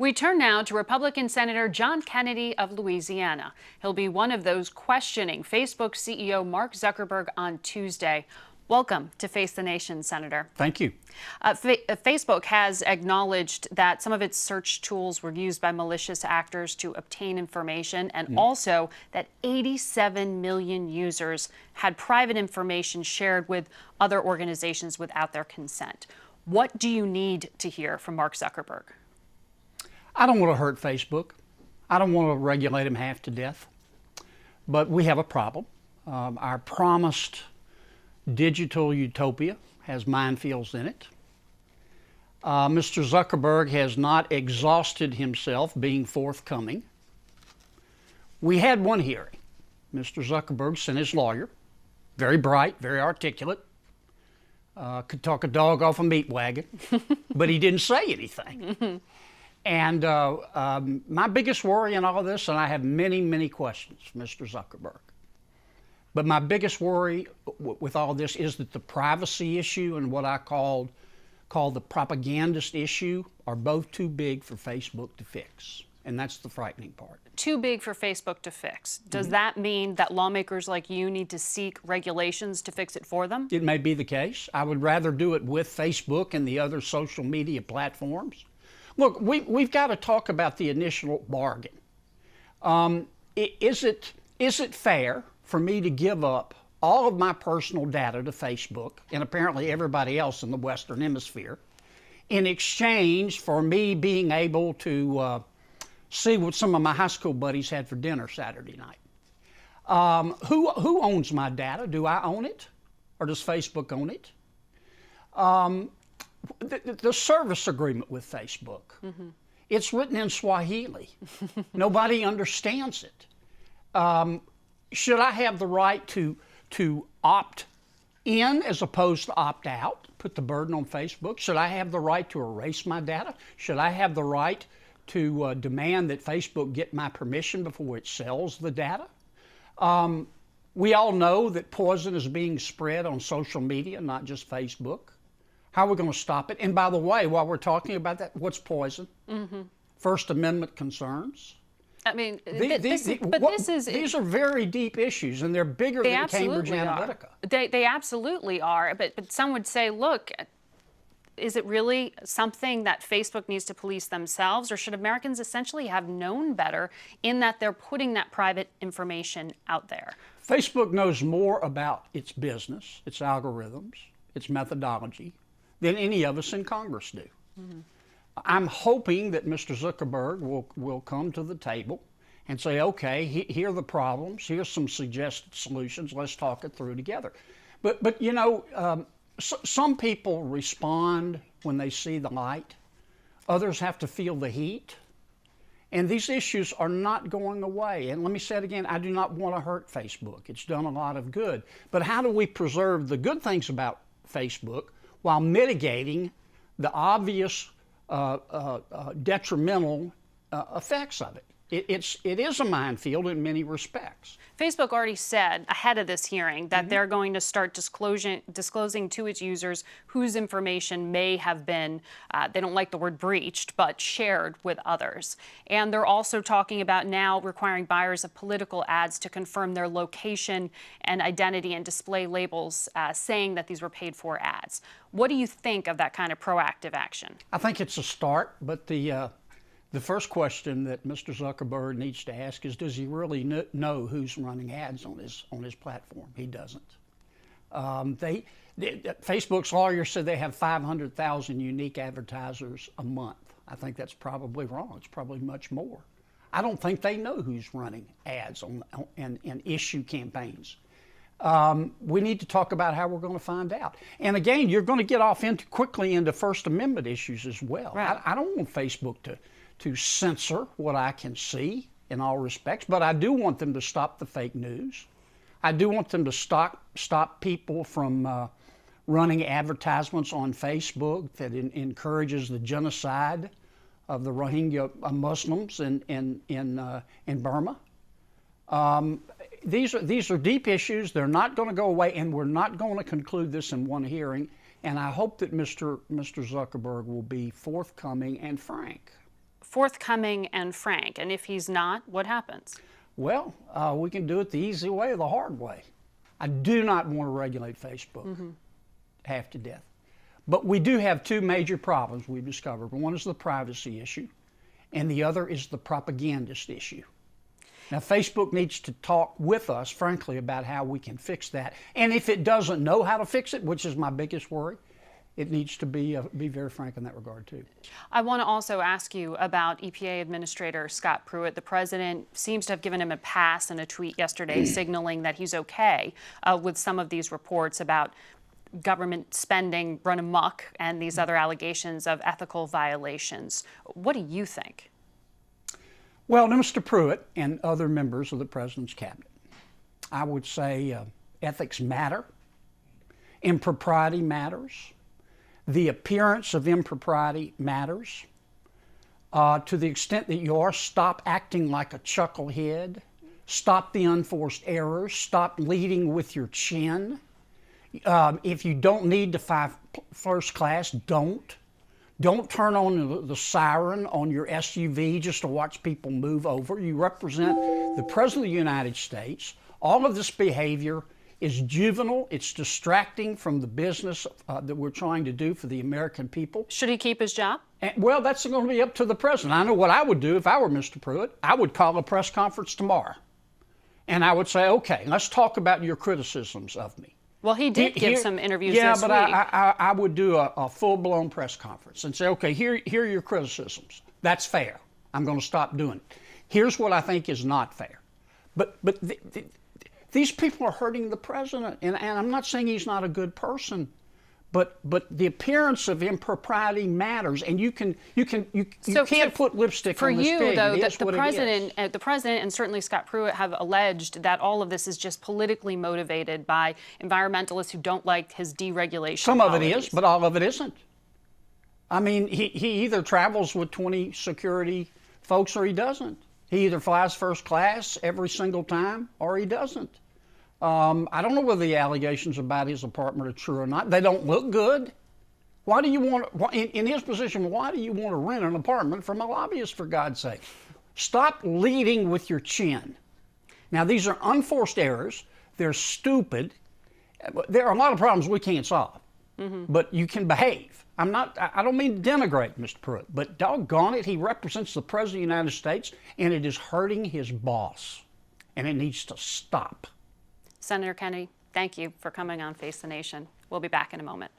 We turn now to Republican Senator John Kennedy of Louisiana. He'll be one of those questioning Facebook CEO Mark Zuckerberg on Tuesday. Welcome to Face the Nation, Senator. Thank you. Facebook has acknowledged that some of its search tools were used by malicious actors to obtain information, and also that 87 million users had private information shared with other organizations without their consent. What do you need to hear from Mark Zuckerberg? I don't want to hurt Facebook. I don't want to regulate them half to death. But we have a problem. Our promised digital utopia has minefields in it. Mr. Zuckerberg has not exhausted himself being forthcoming. We had one hearing. Mr. Zuckerberg sent his lawyer, very bright, very articulate, could talk a dog off a meat wagon, but he didn't say anything. And my biggest worry in all of this, and I have many, many questions, Mr. Zuckerberg, but my biggest worry with all this is that the privacy issue and what I call the propagandist issue are both too big for Facebook to fix. And that's the frightening part. Too big for Facebook to fix. Does that mean that lawmakers like you need to seek regulations to fix it for them? It may be the case. I would rather do it with Facebook and the other social media platforms. Look, we've got to talk about the initial bargain. Is it fair for me to give up all of my personal data to Facebook and apparently everybody else in the Western Hemisphere in exchange for me being able to see what some of my high school buddies had for dinner Saturday night? Who owns my data? Do I own it, or does Facebook own it? The service agreement with Facebook, it's written in Swahili. Nobody understands it. Should I have the right to opt in as opposed to opt out, put the burden on Facebook? Should I have the right to erase my data? Should I have the right to demand that Facebook get my permission before it sells the data? We all know that poison is being spread on social media, not just Facebook. How are we going to stop it? And by the way, while we're talking about that, what's poison? First Amendment concerns. I mean, these are very deep issues, and they're bigger than Cambridge Analytica. They absolutely are. But some would say, look, is it really something that Facebook needs to police themselves, or should Americans essentially have known better in that they're putting that private information out there? Facebook knows more about its business, its algorithms, its methodology than any of us in Congress do. I'm hoping that Mr. Zuckerberg will come to the table and say, okay, here are the problems, here's some suggested solutions, let's talk it through together. But you know, some people respond when they see the light. Others have to feel the heat. And these issues are not going away. And let me say it again, I do not want to hurt Facebook. It's done a lot of good. But how do we preserve the good things about Facebook while mitigating the obvious detrimental effects of it? It is a minefield in many respects. Facebook already said ahead of this hearing that they're going to start disclosing to its users whose information may have been, they don't like the word breached, but shared with others. And they're also talking about now requiring buyers of political ads to confirm their location and identity and display labels saying that these were paid for ads. What do you think of that kind of proactive action? I think it's a start, but the first question that Mr. Zuckerberg needs to ask is, does he really know who's running ads on his platform? He doesn't. Facebook's lawyer said they have 500,000 unique advertisers a month. I think that's probably wrong. It's probably much more. I don't think they know who's running ads and issue campaigns. We need to talk about how we're going to find out. And again, you're going to get off quickly into First Amendment issues as well. Right. I don't want Facebook to censor what I can see in all respects, but I do want them to stop the fake news. I do want them to stop people from running advertisements on Facebook that encourages the genocide of the Rohingya Muslims in Burma. These are deep issues. They're not going to go away, and we're not going to conclude this in one hearing. And I hope that Mr. Zuckerberg will be forthcoming and frank. forthcoming and frank? And if he's not, what happens? Well, we can do it the easy way or the hard way. I do not want to regulate Facebook half to death. But we do have two major problems we've discovered. One is the privacy issue, and the other is the propagandist issue. Now, Facebook needs to talk with us, frankly, about how we can fix that. And if it doesn't know how to fix it, which is my biggest worry, it needs to be very frank in that regard, too. I want to also ask you about EPA Administrator Scott Pruitt. The president seems to have given him a pass in a tweet yesterday, signaling that he's okay with some of these reports about government spending run amok and these other allegations of ethical violations. What do you think? Well, to Mr. Pruitt and other members of the president's cabinet, I would say ethics matter, impropriety matters, the appearance of impropriety matters. To the extent that you are, stop acting like a chucklehead, stop the unforced errors, stop leading with your chin. If you don't need to fly first class, don't. Don't turn on the siren on your SUV just to watch people move over. You represent the President of the United States. All of this behavior is juvenile. It's distracting from the business that we're trying to do for the American people. Should he keep his job? And, well, that's going to be up to the president. I know what I would do if I were Mr. Pruitt. I would call a press conference tomorrow. And I would say, okay, let's talk about your criticisms of me. Well, he did give some interviews this week. Yeah, but I would do a full-blown press conference and say, okay, here are your criticisms. That's fair. I'm going to stop doing it. Here's what I think is not fair. But these people are hurting the president, and I'm not saying he's not a good person, but the appearance of impropriety matters, and you can't put lipstick on this pig. For you, though, that the president and certainly Scott Pruitt have alleged that all of this is just politically motivated by environmentalists who don't like his deregulation. Some of it is, but all of it isn't. I mean, he either travels with 20 security folks or he doesn't. He either flies first class every single time or he doesn't. I don't know whether the allegations about his apartment are true or not. They don't look good. Why do you want, in his position, why do you want to rent an apartment from a lobbyist, for God's sake? Stop leading with your chin. Now, these are unforced errors. They're stupid. There are a lot of problems we can't solve, but you can behave. I don't mean to denigrate Mr. Pruitt, but doggone it, he represents the President of the United States, and it is hurting his boss, and it needs to stop. Senator Kennedy, thank you for coming on Face the Nation. We'll be back in a moment.